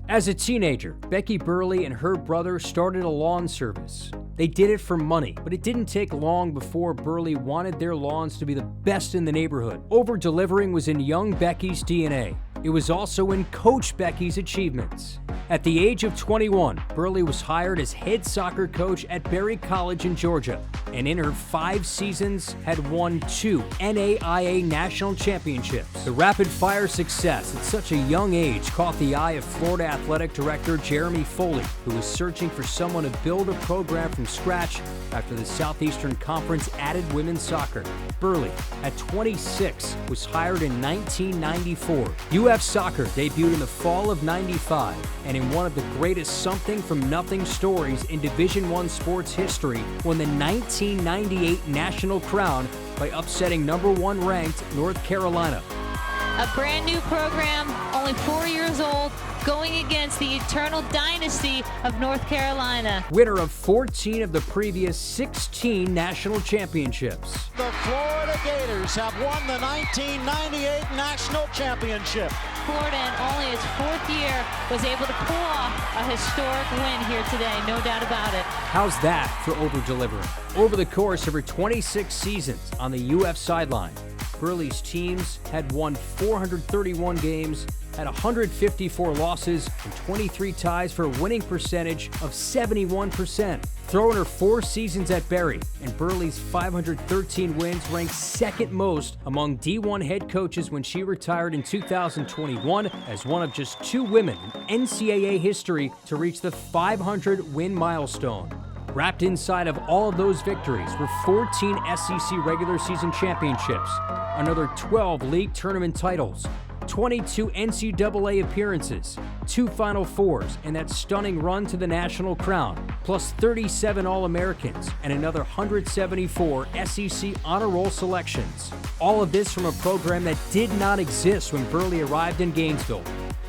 As a teenager, Becky Burleigh and her brother started a lawn service. They did it for money, but it didn't take long before Burleigh wanted their lawns to be the best in the neighborhood. Over-delivering was in young Becky's DNA. It was also in Coach Becky's achievements. At the age of 21, Burleigh was hired as head soccer coach at Berry College in Georgia, and in her 5 seasons had won 2 NAIA national championships. The rapid-fire success at such a young age caught the eye of Florida Athletic Director Jeremy Foley, who was searching for someone to build a program from scratch after the Southeastern Conference added women's soccer. Burleigh, at 26, was hired in 1994. UF Soccer debuted in the fall of '95, and in one of the greatest something-from-nothing stories in Division I sports history, won the 1998 National Crown by upsetting number 1 ranked North Carolina. A brand new program, only 4 years old, going against the eternal dynasty of North Carolina. Winner of 14 of the previous 16 national championships. The Florida Gators have won the 1998 National Championship. Florida, in only its 4th year, was able to pull off a historic win here today, no doubt about it. How's that for over-delivering? Over the course of her 26 seasons on the UF sideline, Burleigh's teams had won 431 games, had 154 losses, and 23 ties for a winning percentage of 71%. Throw in her 4 seasons at Berry, and Burleigh's 513 wins ranked second most among D1 head coaches when she retired in 2021 as one of just 2 women in NCAA history to reach the 500-win milestone. Wrapped inside of all of those victories were 14 SEC regular season championships, another 12 league tournament titles, 22 NCAA appearances, 2 Final Fours, and that stunning run to the national crown, plus 37 All-Americans and another 174 SEC honor roll selections. All of this from a program that did not exist when Burleigh arrived in Gainesville.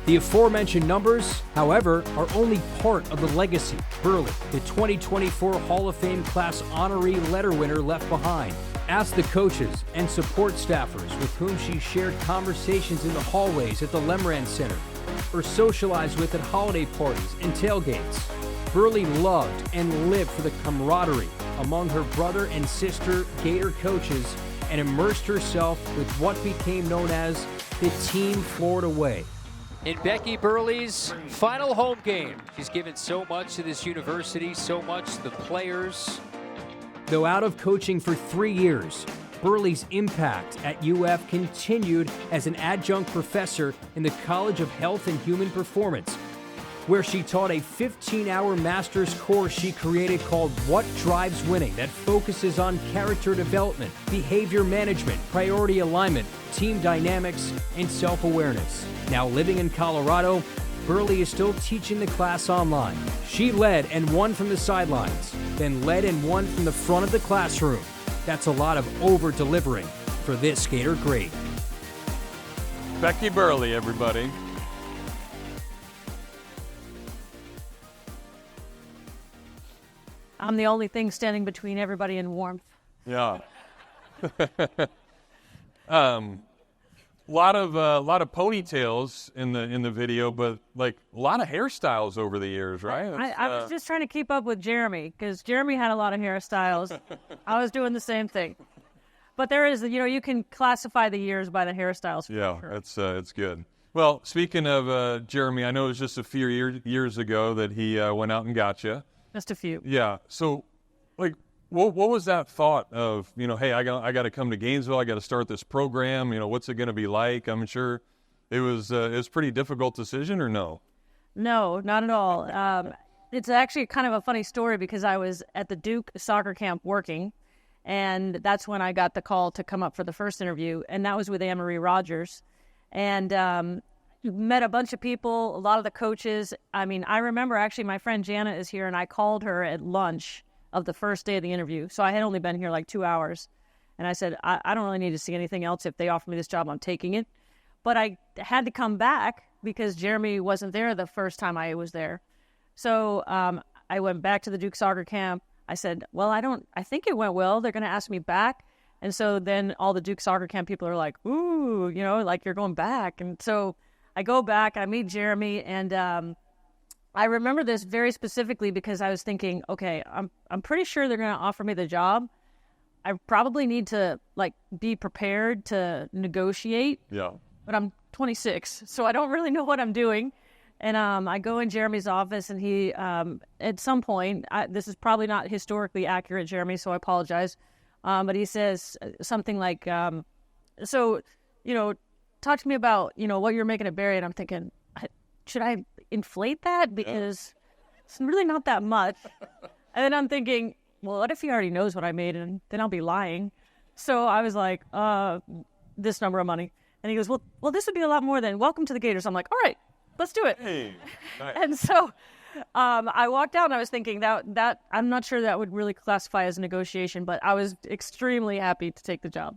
The aforementioned numbers, however, are only part of the legacy Burleigh, the 2024 Hall of Fame class honoree letter winner, left behind. Ask the coaches and support staffers with whom she shared conversations in the hallways at the Lemran Center or socialized with at holiday parties and tailgates. Burleigh loved and lived for the camaraderie among her brother and sister Gator coaches and immersed herself with what became known as the Team Florida Way. In Becky Burleigh's final home game, she's given so much to this university, so much to the players. Though out of coaching for 3 years, Burleigh's impact at UF continued as an adjunct professor in the College of Health and Human Performance, where she taught a 15-hour master's course she created called What Drives Winning that focuses on character development, behavior management, priority alignment, team dynamics, and self-awareness. Now living in Colorado, Burleigh is still teaching the class online. She led and won from the sidelines, then led and won from the front of the classroom. That's a lot of over-delivering for this Gator great. Becky Burleigh, everybody. I'm the only thing standing between everybody and warmth. Yeah. Lot of ponytails in the video, but like a lot of hairstyles over the years, right? I was just trying to keep up with Jeremy because Jeremy had a lot of hairstyles. I was doing the same thing, but there is, you can classify the years by the hairstyles. Yeah, sure. It's good. Well, speaking of Jeremy, I know it was just a few years ago that he went out and got you. Just a few. Yeah. So, like, what was that thought of, hey, I got to come to Gainesville, I got to start this program, what's it going to be like? I'm sure it was a pretty difficult decision, or no? No, not at all. It's actually kind of a funny story because I was at the Duke soccer camp working, and that's when I got the call to come up for the first interview, and that was with Anne-Marie Rogers. And met a bunch of people, a lot of the coaches. I mean, I remember actually my friend Jana is here, and I called her at lunch of the first day of the interview. So I had only been here like 2 hours. And I said, I don't really need to see anything else. If they offer me this job, I'm taking it. But I had to come back because Jeremy wasn't there the first time I was there. So I went back to the Duke soccer camp. I said, well, I think it went well. They're going to ask me back. And so then all the Duke soccer camp people are like, ooh, like you're going back. And so I go back, I meet Jeremy, and I remember this very specifically because I was thinking, okay, I'm pretty sure they're going to offer me the job. I probably need to be prepared to negotiate. Yeah. But I'm 26, so I don't really know what I'm doing. And I go in Jeremy's office, and he, at some point, this is probably not historically accurate, Jeremy, so I apologize. But he says something like, so, talk to me about, what you're making at Barry. And I'm thinking, should I inflate that? Because it's really not that much. And then I'm thinking, well, what if he already knows what I made? And then I'll be lying. So I was like, this number of money. And he goes, well, this would be a lot more than welcome to the Gators. I'm like, all right, let's do it. Hey, nice. And so I walked out, and I was thinking that I'm not sure that would really classify as a negotiation, but I was extremely happy to take the job.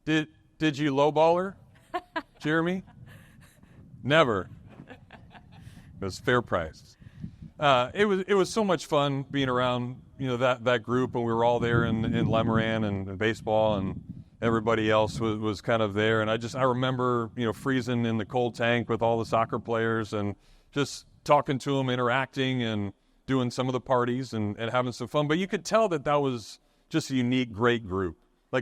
Did you lowball her, Jeremy? Never. It was fair price. It was so much fun being around that group, and we were all there in Lemoran and baseball, and everybody else was kind of there. And I remember freezing in the cold tank with all the soccer players and just talking to them, interacting, and doing some of the parties and having some fun. But you could tell that was just a unique, great group.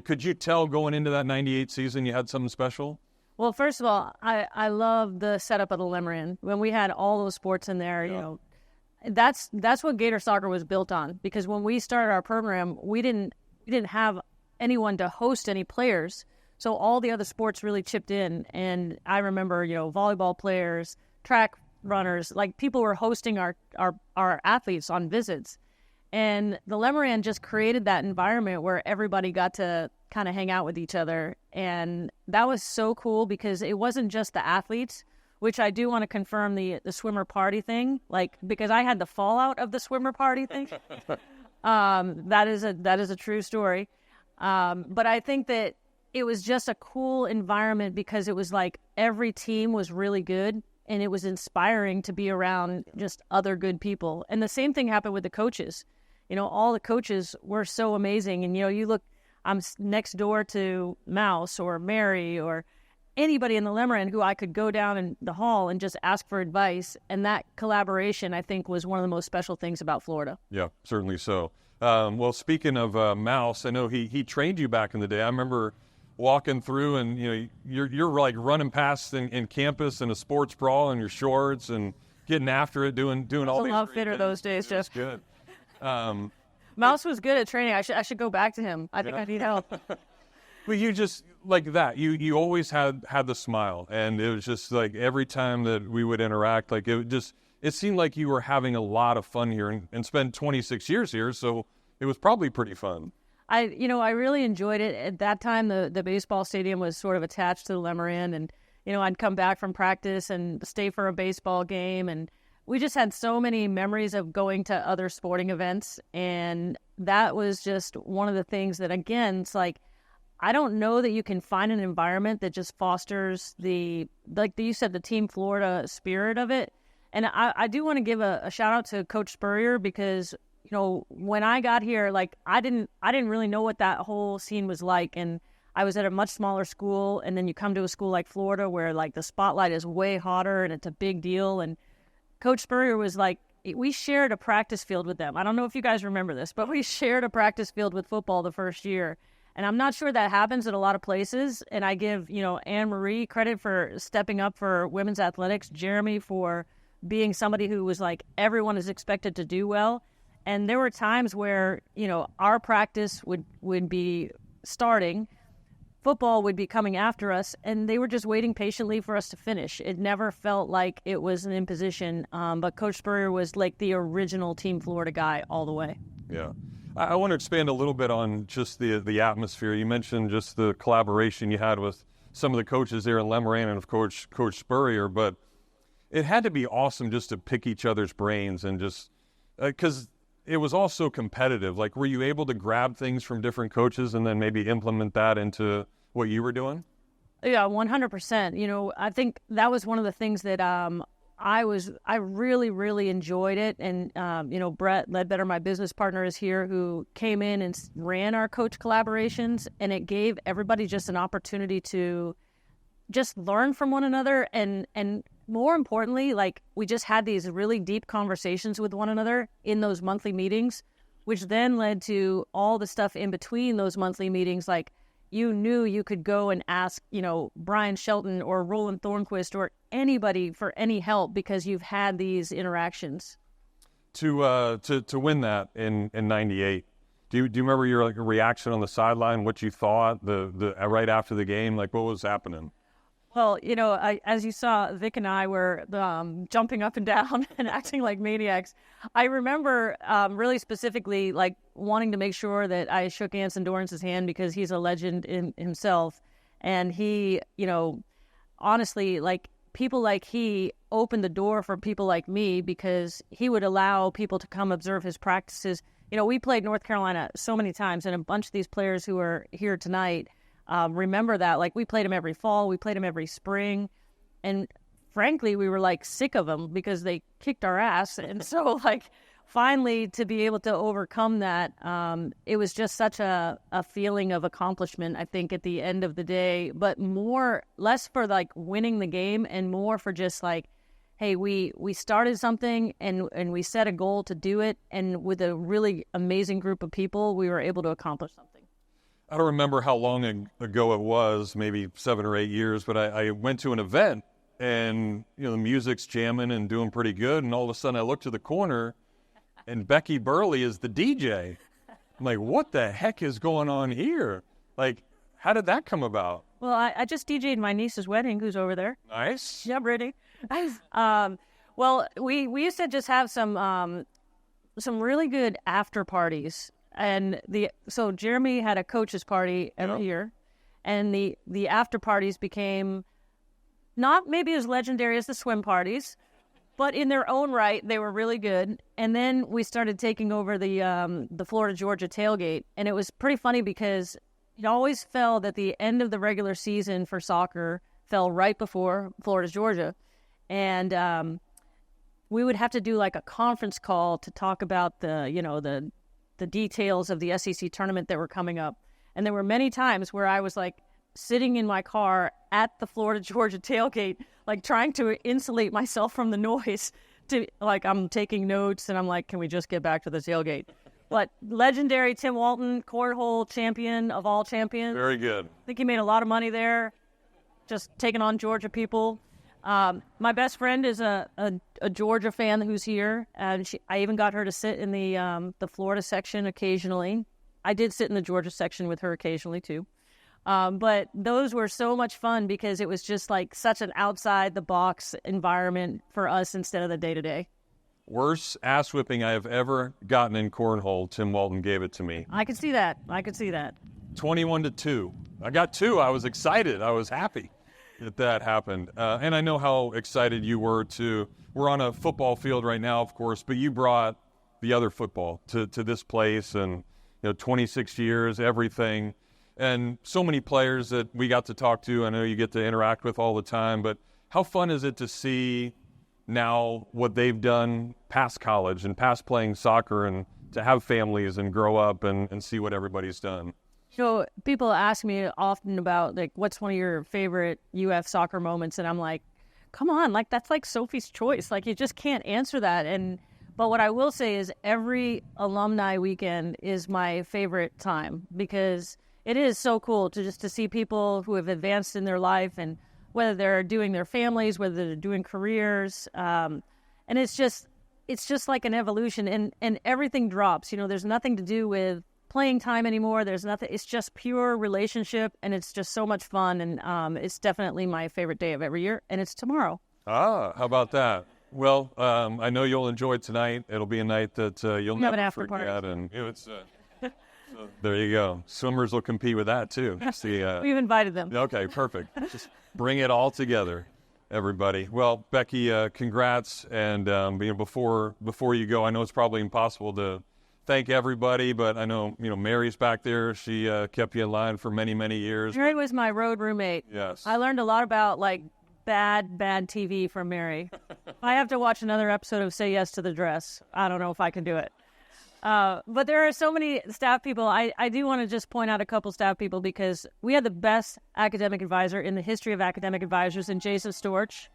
Could you tell going into that 98 season you had something special? Well, first of all, I love the setup of the Lemoran. When we had all those sports in there, that's what Gator soccer was built on. Because when we started our program, we didn't have anyone to host any players, so all the other sports really chipped in. And I remember, volleyball players, track runners, people were hosting our athletes on visits. And the Lemoran just created that environment where everybody got to kind of hang out with each other. And that was so cool because it wasn't just the athletes, which I do want to confirm the swimmer party thing, because I had the fallout of the swimmer party thing. That is a true story. But I think that it was just a cool environment because it was every team was really good, and it was inspiring to be around just other good people. And the same thing happened with the coaches. All the coaches were so amazing. And, you look, I'm next door to Mouse or Mary or anybody in the Lemoran who I could go down in the hall and just ask for advice. And that collaboration, I think, was one of the most special things about Florida. Yeah, certainly so. Well, speaking of Mouse, I know he trained you back in the day. I remember walking through, and you're running past in campus in a sports bra and your shorts and getting after it, doing all these. A lot fitter those days, Jeff. Good. Mouse was good at training. I should go back to him. I think I need help. Well, you just that. You always had the smile, and it was just every time that we would interact, it seemed like you were having a lot of fun here and spent 26 years here, so it was probably pretty fun. I really enjoyed it. At that time, the baseball stadium was sort of attached to the Lemoran, and, I'd come back from practice and stay for a baseball game, and we just had so many memories of going to other sporting events, and that was just one of the things that, again, it's I don't know that you can find an environment that just fosters you said, the Team Florida spirit of it. And I do want to give a shout out to Coach Spurrier because, when I got here, I didn't really know what that whole scene was like. And I was at a much smaller school, and then you come to a school like Florida where the spotlight is way hotter and it's a big deal. And Coach Spurrier was we shared a practice field with them. I don't know if you guys remember this, but we shared a practice field with football the first year. And I'm not sure that happens at a lot of places. And I give, Anne-Marie credit for stepping up for women's athletics, Jeremy for being somebody who was everyone is expected to do well. And there were times where, our practice would be starting, football would be coming after us, and they were just waiting patiently for us to finish. It never felt like it was an imposition, but Coach Spurrier was the original Team Florida guy all the way. Yeah. I want to expand a little bit on just the atmosphere. You mentioned just the collaboration you had with some of the coaches there in Lemoran and, of course, Coach Spurrier, but it had to be awesome just to pick each other's brains and just because it was all so competitive. Were you able to grab things from different coaches and then maybe implement that into what you were doing? Yeah, 100%. I think that was one of the things that I really, really enjoyed it. And, Brett Ledbetter, my business partner, is here, who came in and ran our coach collaborations. And it gave everybody just an opportunity to just learn from one another. And more importantly, like, we just had these really deep conversations with one another in those monthly meetings, which then led to all the stuff in between those monthly meetings. Like, you knew you could go and ask, Brian Shelton or Roland Thornquist or anybody for any help because you've had these interactions. To win that in '98, do you remember your reaction on the sideline? What you thought the right after the game? Like, what was happening? Well, as you saw, Vic and I were jumping up and down and acting like maniacs. I remember really specifically, like, wanting to make sure that I shook Anson Dorrance's hand because he's a legend in himself. And he, honestly, like, people like he opened the door for people like me because he would allow people to come observe his practices. We played North Carolina so many times, and a bunch of these players who are here tonight remember that. Like, we played them every fall, we played them every spring, and frankly, we were like sick of them because they kicked our ass. And so, like, finally to be able to overcome that, it was just such a feeling of accomplishment, I think, at the end of the day, but less for like winning the game and more for just like, hey, we started something and we set a goal to do it, and with a really amazing group of people, we were able to accomplish something. I don't remember how long ago it was, maybe 7 or 8 years, but I went to an event and, the music's jamming and doing pretty good, and all of a sudden I look to the corner and Becky Burleigh is the DJ. I'm like, what the heck is going on here? Like, how did that come about? Well, I just DJ'd my niece's wedding, who's over there. Nice. Yeah, Brittany. Well, we used to just have some really good after parties, and so Jeremy had a coach's party every year, and the after parties became not maybe as legendary as the swim parties, but in their own right, they were really good. And then we started taking over the Florida-Georgia tailgate, and it was pretty funny because it always fell that the end of the regular season for soccer fell right before Florida-Georgia. And we would have to do like a conference call to talk about the details of the SEC tournament that were coming up. And there were many times where I was like sitting in my car at the Florida-Georgia tailgate, like trying to insulate myself from the noise. I'm taking notes, and I'm like, can we just get back to the tailgate? But legendary Tim Walton, cornhole champion of all champions. Very good. I think he made a lot of money there, just taking on Georgia people. My best friend is a Georgia fan who's here, and I even got her to sit in the Florida section occasionally. I did sit in the Georgia section with her occasionally too. But those were so much fun because it was just like such an outside-the-box environment for us instead of the day-to-day. Worst ass whipping I have ever gotten in cornhole, Tim Walton gave it to me. I could see that. 21-2. I got 2. I was excited. I was happy that happened. And I know how excited you were too. We're on a football field right now, of course, but you brought the other football to this place, and 26 years, everything. And so many players that we got to talk to, I know you get to interact with all the time, but how fun is it to see now what they've done past college and past playing soccer, and to have families and grow up and see what everybody's done? So people ask me often about, like, what's one of your favorite UF soccer moments? And I'm like, come on, like, that's like Sophie's choice. Like, you just can't answer that. But what I will say is every alumni weekend is my favorite time, because it is so cool to see people who have advanced in their life, and whether they're doing their families, whether they're doing careers. And it's just like an evolution, and everything drops. There's nothing to do with playing time anymore. There's nothing. It's just pure relationship, and it's just so much fun. And it's definitely my favorite day of every year, and it's tomorrow. How about that? Well, I know you'll enjoy tonight. It'll be a night that you'll never forget. And it's so there you go. Swimmers will compete with that too. See, we've invited them. Okay, perfect. Just bring it all together, everybody. Well, Becky, congrats. And before you go, I know it's probably impossible to thank everybody, but I know Mary's back there. She kept you in line for many, many years. Mary was my road roommate. Yes, I learned a lot about bad TV from Mary. I have to watch another episode of Say Yes to the Dress. I don't know if I can do it. But there are so many staff people. I do want to just point out a couple staff people, because we had the best academic advisor in the history of academic advisors in Jason Storch.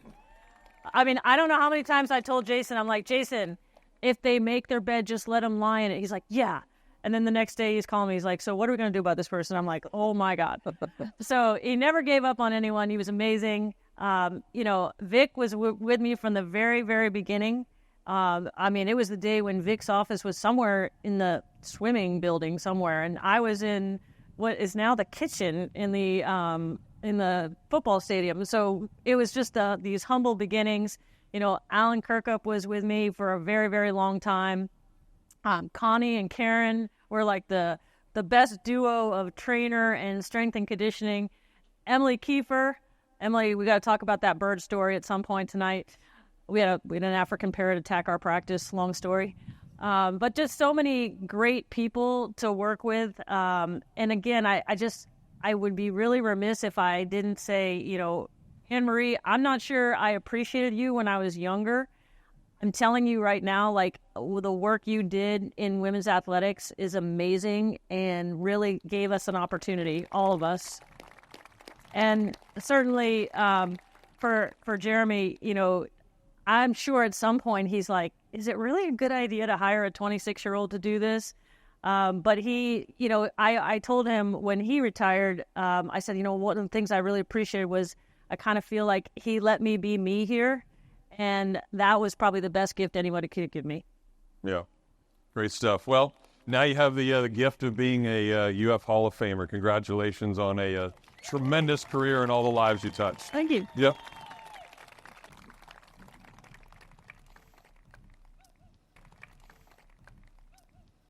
I mean, I don't know how many times I told Jason, I'm like, Jason, if they make their bed, just let them lie in it. He's like, yeah. And then the next day he's calling me. He's like, so what are we going to do about this person? I'm like, oh, my God. So he never gave up on anyone. He was amazing. Vic was with me from the very, very beginning. I mean, it was the day when Vic's office was somewhere in the swimming building somewhere. And I was in what is now the kitchen in the football stadium. So it was just these humble beginnings. Alan Kirkup was with me for a very, very long time. Connie and Karen were like the best duo of trainer and strength and conditioning. Emily Kiefer. Emily, we got to talk about that bird story at some point tonight. We had an African parrot attack our practice. Long story. But just so many great people to work with. And again, I would be really remiss if I didn't say, Anne-Marie, I'm not sure I appreciated you when I was younger. I'm telling you right now, like, the work you did in women's athletics is amazing and really gave us an opportunity, all of us. And certainly for Jeremy, I'm sure at some point he's like, is it really a good idea to hire a 26-year-old to do this? But he, I told him when he retired, I said, one of the things I really appreciated was I kind of feel like he let me be me here. And that was probably the best gift anybody could give me. Yeah, great stuff. Well, now you have the gift of being a UF Hall of Famer. Congratulations on a tremendous career and all the lives you touched. Thank you. Yep.